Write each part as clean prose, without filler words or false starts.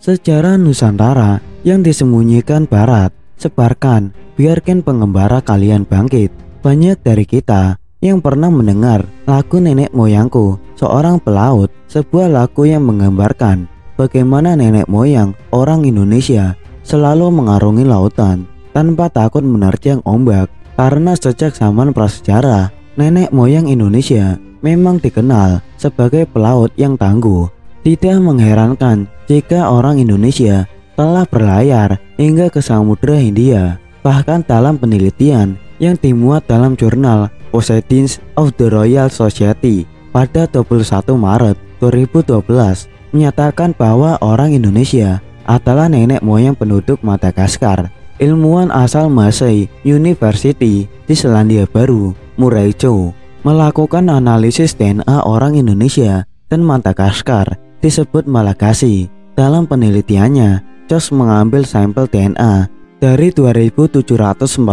Sejarah Nusantara yang disembunyikan Barat, sebarkan, biarkan pengembara kalian bangkit. Banyak dari kita yang pernah mendengar lagu Nenek Moyangku, seorang pelaut, sebuah lagu yang menggambarkan bagaimana nenek moyang orang Indonesia selalu mengarungi lautan tanpa takut menerjang ombak. Karena sejak zaman prasejarah, nenek moyang Indonesia memang dikenal sebagai pelaut yang tangguh. Tidak mengherankan jika orang Indonesia telah berlayar hingga ke Samudra Hindia. Bahkan dalam penelitian yang dimuat dalam jurnal Proceedings of the Royal Society pada 21 Maret 2012 menyatakan bahwa orang Indonesia adalah nenek moyang penduduk Madagaskar. Ilmuwan asal Massey University di Selandia Baru, Murray Chow, melakukan analisis DNA orang Indonesia dan Madagaskar disebut Malagasy. Dalam penelitiannya, Chow mengambil sampel DNA dari 2.745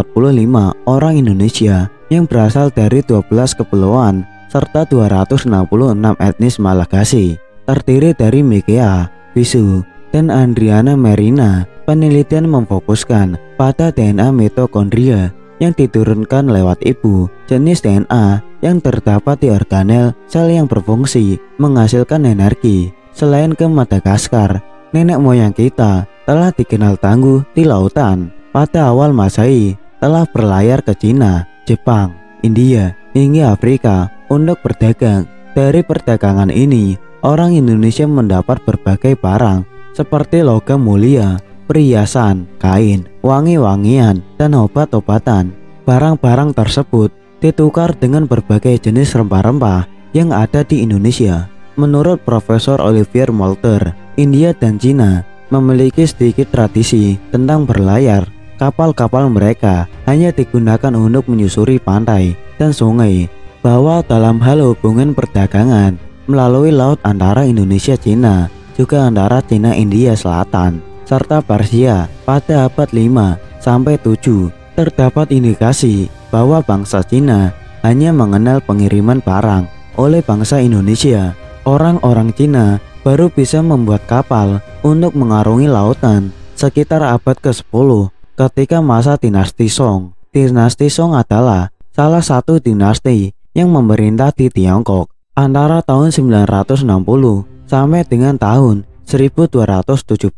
orang Indonesia yang berasal dari 12 kepulauan serta 266 etnis Malagasy, terdiri dari Mikea, Bisu, dan Andriana Merina. Penelitian memfokuskan pada DNA mitokondria yang diturunkan lewat ibu, jenis DNA yang terdapat di organel sel yang berfungsi menghasilkan energi. Selain ke Madagaskar, nenek moyang kita telah dikenal tangguh di lautan. Pada awal Masehi telah berlayar ke Cina, Jepang, India, hingga Afrika untuk berdagang. Dari perdagangan ini, orang Indonesia mendapat berbagai barang seperti logam mulia, perhiasan, kain, wangi-wangian, dan obat-obatan. Barang-barang tersebut ditukar dengan berbagai jenis rempah-rempah yang ada di Indonesia. Menurut Profesor Olivier Molter, India dan Cina memiliki sedikit tradisi tentang berlayar. Kapal-kapal mereka hanya digunakan untuk menyusuri pantai dan sungai. Bahwa dalam hal hubungan perdagangan melalui laut antara Indonesia-Cina, juga antara Cina-India Selatan serta Persia pada abad 5-7 terdapat indikasi bahwa bangsa Cina hanya mengenal pengiriman barang oleh bangsa Indonesia. Orang-orang Cina baru bisa membuat kapal untuk mengarungi lautan sekitar abad ke-10 ketika masa dinasti Song. Dinasti Song adalah salah satu dinasti yang memerintah di Tiongkok antara tahun 960 sampai dengan tahun 1279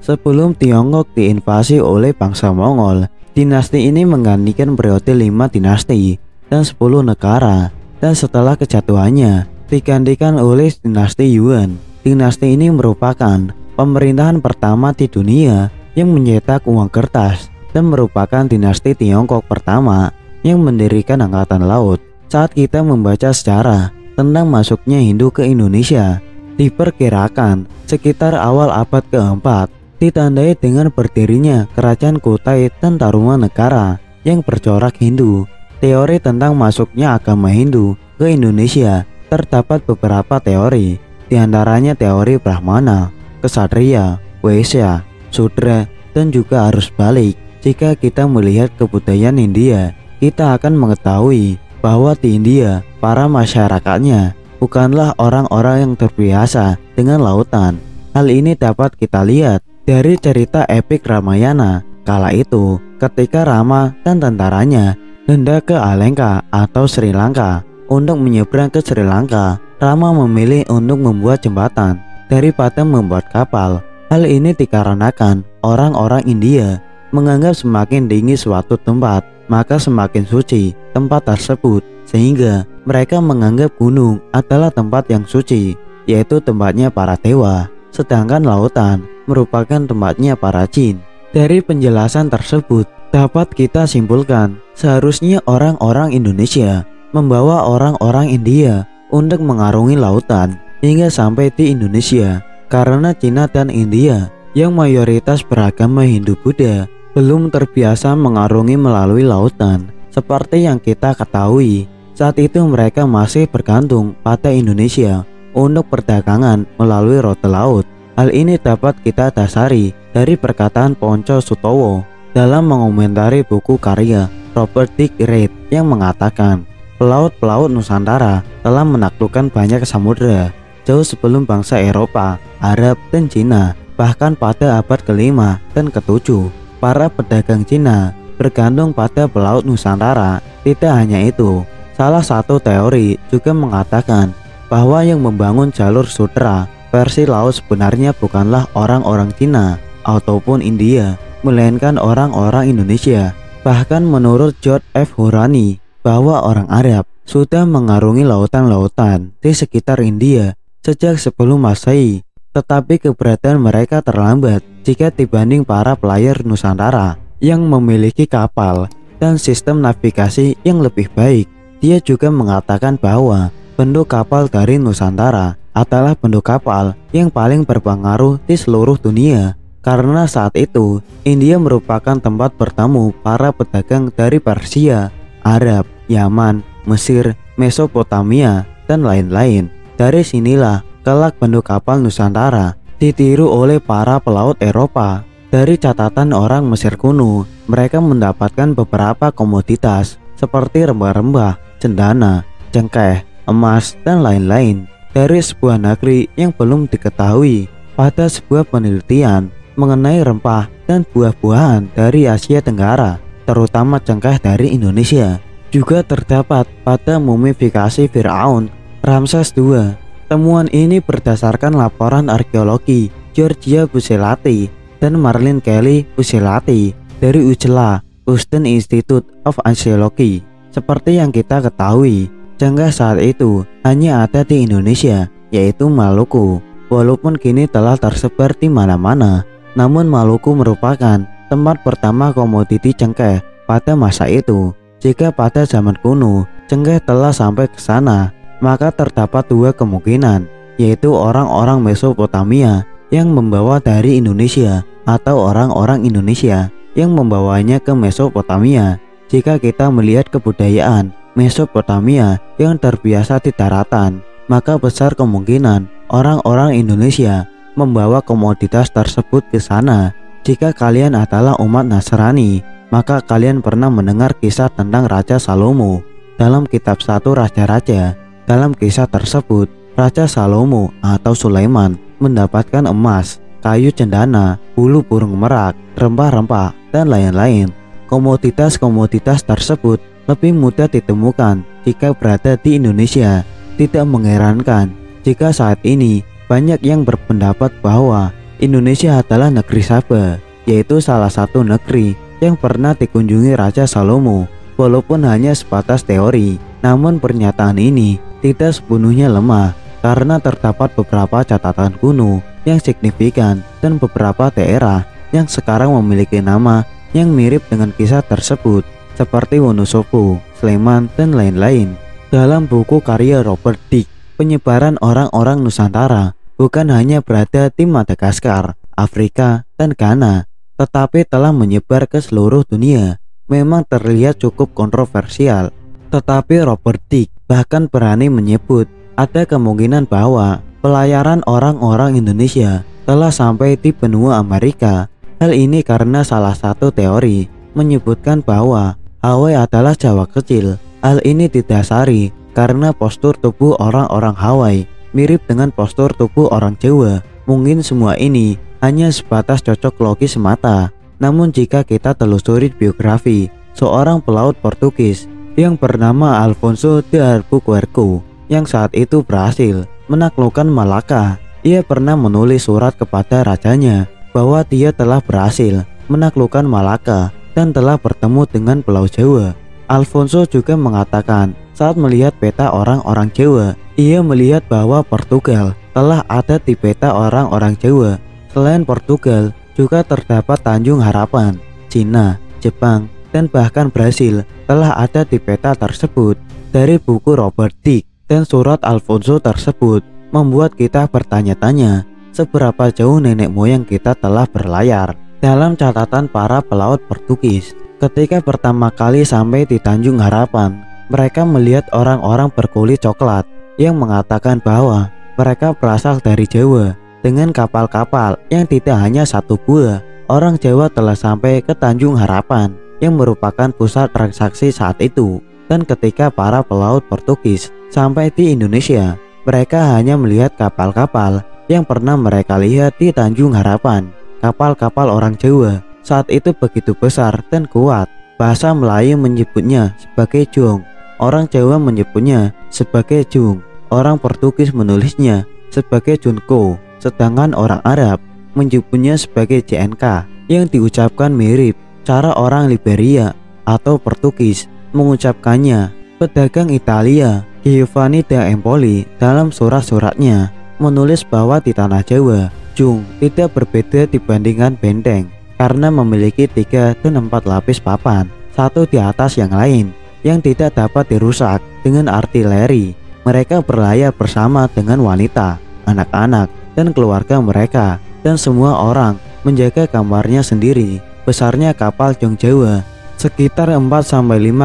sebelum Tiongkok diinvasi oleh bangsa Mongol. Dinasti ini menggantikan periode 5 dinasti dan 10 negara, dan setelah kejatuhannya digantikan oleh dinasti Yuan. Dinasti ini merupakan pemerintahan pertama di dunia yang mencetak uang kertas dan merupakan dinasti Tiongkok pertama yang mendirikan angkatan laut. Saat kita membaca sejarah tentang masuknya Hindu ke Indonesia, diperkirakan sekitar awal abad keempat, ditandai dengan berdirinya kerajaan Kutai dan Tarumanegara yang bercorak Hindu. Teori tentang masuknya agama Hindu ke Indonesia terdapat beberapa teori, diantaranya teori Brahmana, Ksatria, Waisya, Sudra, dan juga arus balik. Jika kita melihat kebudayaan India, kita akan mengetahui bahwa di India para masyarakatnya bukanlah orang-orang yang terbiasa dengan lautan. Hal ini dapat kita lihat dari cerita epik Ramayana. Kala itu, ketika Rama dan tentaranya hendak ke Alengka atau Sri Lanka. Untuk menyeberang ke Sri Lanka, Rama memilih untuk membuat jembatan daripada membuat kapal. Hal ini dikarenakan orang-orang India menganggap semakin tinggi suatu tempat, maka semakin suci tempat tersebut, sehingga mereka menganggap gunung adalah tempat yang suci, yaitu tempatnya para dewa, sedangkan lautan merupakan tempatnya para jin. Dari penjelasan tersebut dapat kita simpulkan seharusnya orang-orang Indonesia membawa orang-orang India untuk mengarungi lautan hingga sampai di Indonesia, karena Cina dan India yang mayoritas beragama Hindu-Buddha belum terbiasa mengarungi melalui lautan. Seperti yang kita ketahui, saat itu mereka masih bergantung pada Indonesia untuk perdagangan melalui rute laut. Hal ini dapat kita dasari dari perkataan Ponco Sutowo dalam mengomentari buku karya Robert Dick Reed yang mengatakan, pelaut-pelaut Nusantara telah menaklukkan banyak samudera jauh sebelum bangsa Eropa, Arab, dan Cina Bahkan pada abad ke-5 dan ke-7, para pedagang Cina bergantung pada pelaut Nusantara. Tidak hanya itu, salah satu teori juga mengatakan bahwa yang membangun jalur Sutra versi laut sebenarnya bukanlah orang-orang Cina ataupun India, melainkan orang-orang Indonesia. Bahkan menurut George F. Hurani, bahwa orang Arab sudah mengarungi lautan-lautan di sekitar India sejak sebelum Masehi, tetapi keberadaan mereka terlambat jika dibanding para pelayar Nusantara yang memiliki kapal dan sistem navigasi yang lebih baik. Dia juga mengatakan bahwa bentuk kapal dari Nusantara adalah bentuk kapal yang paling berpengaruh di seluruh dunia, karena saat itu India merupakan tempat bertemu para pedagang dari Persia, Arab, Yaman, Mesir, Mesopotamia, dan lain-lain. Dari sinilah kelak bentuk kapal Nusantara ditiru oleh para pelaut Eropa. Dari catatan orang Mesir kuno, mereka mendapatkan beberapa komoditas seperti rempah-rempah, cendana, cengkeh, emas, dan lain-lain dari sebuah negeri yang belum diketahui. Pada sebuah penelitian mengenai rempah dan buah-buahan dari Asia Tenggara, terutama cengkeh dari Indonesia, juga terdapat pada mumifikasi Firaun Ramses II. Temuan ini berdasarkan laporan arkeologi Georgia Buselati dan Marlin Kelly Buselati dari UCLA, Houston Institute of Archaeology. Seperti yang kita ketahui, cengkeh saat itu hanya ada di Indonesia, yaitu Maluku. Walaupun kini telah tersebar di mana-mana, namun Maluku merupakan tempat pertama komoditi cengkeh pada masa itu. Jika pada zaman kuno cengkeh telah sampai ke sana, maka terdapat dua kemungkinan, yaitu orang-orang Mesopotamia yang membawa dari Indonesia atau orang-orang Indonesia yang membawanya ke Mesopotamia. Jika kita melihat kebudayaan Mesopotamia yang terbiasa di daratan, maka besar kemungkinan orang-orang Indonesia membawa komoditas tersebut ke sana. Jika kalian adalah umat Nasrani, maka kalian pernah mendengar kisah tentang Raja Salomo dalam kitab 1 Raja-Raja. Dalam kisah tersebut, Raja Salomo atau Sulaiman mendapatkan emas, kayu cendana, bulu burung merak, rempah-rempah, dan lain-lain. Komoditas-komoditas tersebut lebih mudah ditemukan jika berada di Indonesia. Tidak mengherankan jika saat ini banyak yang berpendapat bahwa Indonesia adalah negeri Saba, yaitu salah satu negeri yang pernah dikunjungi Raja Salomo. Walaupun hanya sebatas teori, namun pernyataan ini tidak sepenuhnya lemah, karena terdapat beberapa catatan kuno yang signifikan dan beberapa daerah yang sekarang memiliki nama yang mirip dengan kisah tersebut, seperti Wonosobo, Sleman, dan lain-lain. Dalam buku karya Robert Dick, penyebaran orang-orang Nusantara bukan hanya berada di Madagaskar, Afrika, dan Ghana, tetapi telah menyebar ke seluruh dunia. Memang terlihat cukup kontroversial, tetapi Robert Dick bahkan berani menyebut ada kemungkinan bahwa pelayaran orang-orang Indonesia telah sampai di benua Amerika. Hal ini karena salah satu teori menyebutkan bahwa Hawaii adalah Jawa kecil. Hal ini didasari karena postur tubuh orang-orang Hawaii mirip dengan postur tubuh orang Jawa. Mungkin semua ini hanya sebatas cocok logis semata. Namun jika kita telusuri biografi seorang pelaut Portugis yang bernama Alfonso de Albuquerque yang saat itu berhasil menaklukkan Malaka, ia pernah menulis surat kepada rajanya bahwa dia telah berhasil menaklukkan Malaka dan telah bertemu dengan Pulau Jawa. Alfonso juga mengatakan saat melihat peta orang-orang Jawa, ia melihat bahwa Portugal telah ada di peta orang-orang Jawa. Selain Portugal, juga terdapat Tanjung Harapan, Cina, Jepang, dan bahkan Brasil telah ada di peta tersebut. Dari buku Robert Dick dan surat Alfonso tersebut membuat kita bertanya-tanya seberapa jauh nenek moyang kita telah berlayar. Dalam catatan para pelaut Portugis, ketika pertama kali sampai di Tanjung Harapan, mereka melihat orang-orang berkulit coklat yang mengatakan bahwa mereka berasal dari Jawa. Dengan kapal-kapal yang tidak hanya satu buah, orang Jawa telah sampai ke Tanjung Harapan yang merupakan pusat transaksi saat itu. Dan ketika para pelaut Portugis sampai di Indonesia, mereka hanya melihat kapal-kapal yang pernah mereka lihat di Tanjung Harapan. Kapal-kapal orang Jawa saat itu begitu besar dan kuat. Bahasa Melayu menyebutnya sebagai jong, orang Jawa menyebutnya sebagai jung, orang Portugis menulisnya sebagai junko, sedangkan orang Arab menyebutnya sebagai JNK yang diucapkan mirip cara orang Liberia atau Portugis mengucapkannya. Pedagang Italia Giovanni da Empoli dalam surat-suratnya menulis bahwa di tanah Jawa, jung tidak berbeda dibandingkan benteng karena memiliki 3 dan 4 lapis papan, satu di atas yang lain, yang tidak dapat dirusak dengan artileri. Mereka berlayar bersama dengan wanita, anak-anak, dan keluarga mereka, dan semua orang menjaga kamarnya sendiri. Besarnya kapal jong Jawa sekitar 4-5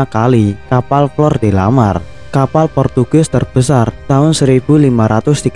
kali kapal Flor de la Mar, kapal Portugis terbesar tahun 1513.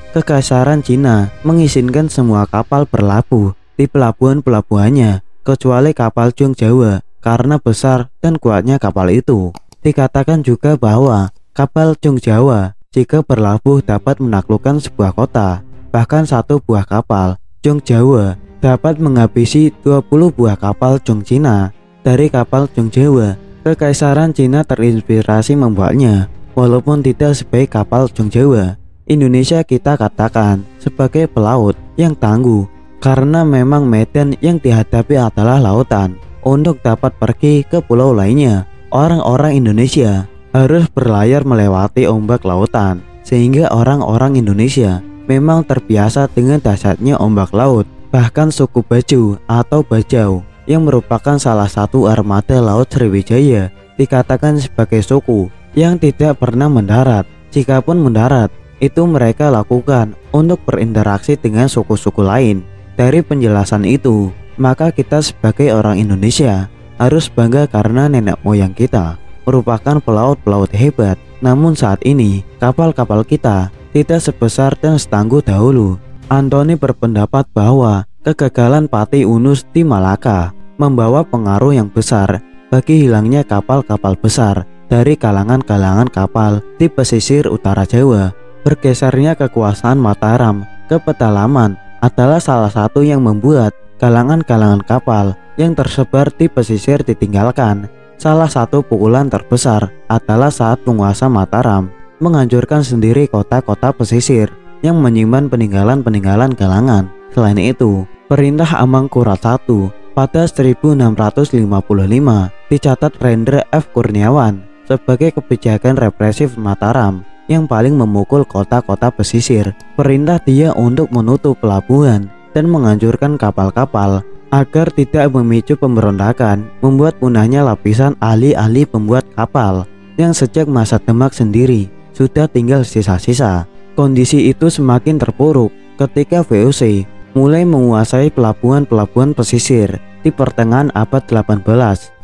Kekaisaran Cina mengizinkan semua kapal berlabuh di pelabuhan-pelabuhannya kecuali kapal jong Jawa karena besar dan kuatnya kapal itu. Dikatakan juga bahwa kapal jong Jawa jika berlabuh dapat menaklukkan sebuah kota. Bahkan satu buah kapal jong Jawa dapat menghabisi 20 buah kapal jong Cina. Dari kapal jong Jawa, Kekaisaran Cina terinspirasi membuatnya. Walaupun tidak sebaik kapal jong Jawa, Indonesia kita katakan sebagai pelaut yang tangguh, karena memang medan yang dihadapi adalah lautan. Untuk dapat pergi ke pulau lainnya, orang-orang Indonesia harus berlayar melewati ombak lautan, sehingga orang-orang Indonesia memang terbiasa dengan dahsyatnya ombak laut. Bahkan suku Baju atau Bajau yang merupakan salah satu armada laut Sriwijaya dikatakan sebagai suku yang tidak pernah mendarat. Jikapun mendarat, itu mereka lakukan untuk berinteraksi dengan suku-suku lain. Dari penjelasan itu, maka kita sebagai orang Indonesia harus bangga karena nenek moyang kita merupakan pelaut-pelaut hebat. Namun saat ini, kapal-kapal kita tidak sebesar dan setangguh dahulu. Anthony berpendapat bahwa kegagalan Pati Unus di Malaka membawa pengaruh yang besar bagi hilangnya kapal-kapal besar dari kalangan-kalangan kapal di pesisir utara Jawa. Bergesernya kekuasaan Mataram ke pedalaman adalah salah satu yang membuat kalangan-kalangan kapal yang tersebar di pesisir ditinggalkan. Salah satu pukulan terbesar adalah saat penguasa Mataram menghancurkan sendiri kota-kota pesisir yang menyimpan peninggalan-peninggalan kalangan. Selain itu, Perintah Amangkurat I pada 1655 dicatat Rendra F. Kurniawan sebagai kebijakan represif Mataram yang paling memukul kota-kota pesisir. Perintah dia untuk menutup pelabuhan dan menghancurkan kapal-kapal agar tidak memicu pemberontakan, membuat punahnya lapisan ahli-ahli pembuat kapal yang sejak masa Demak sendiri sudah tinggal sisa-sisa. Kondisi itu semakin terpuruk ketika VOC mulai menguasai pelabuhan-pelabuhan pesisir di pertengahan abad 18.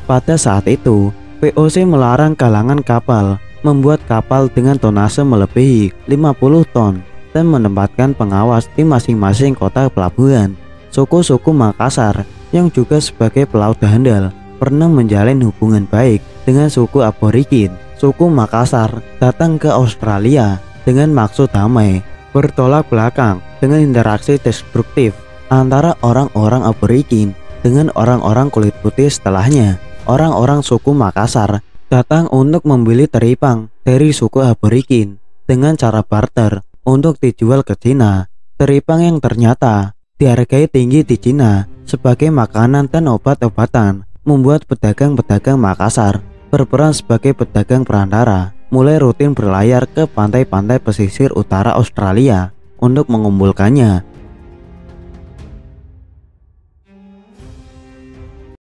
Pada saat itu, VOC melarang kalangan kapal membuat kapal dengan tonase melebihi 50 ton dan menempatkan pengawas di masing-masing kota pelabuhan. Suku-suku Makassar yang juga sebagai pelaut handal pernah menjalin hubungan baik dengan suku aborigin. Suku Makassar datang ke Australia dengan maksud damai, bertolak belakang dengan interaksi destruktif antara orang-orang aborigin dengan orang-orang kulit putih. Setelahnya, orang-orang suku Makassar datang untuk membeli teripang dari suku aborigin dengan cara barter untuk dijual ke Cina. Teripang yang ternyata dihargai tinggi di Cina sebagai makanan dan obat-obatan membuat pedagang-pedagang Makassar berperan sebagai pedagang perantara, mulai rutin berlayar ke pantai-pantai pesisir utara Australia untuk mengumpulkannya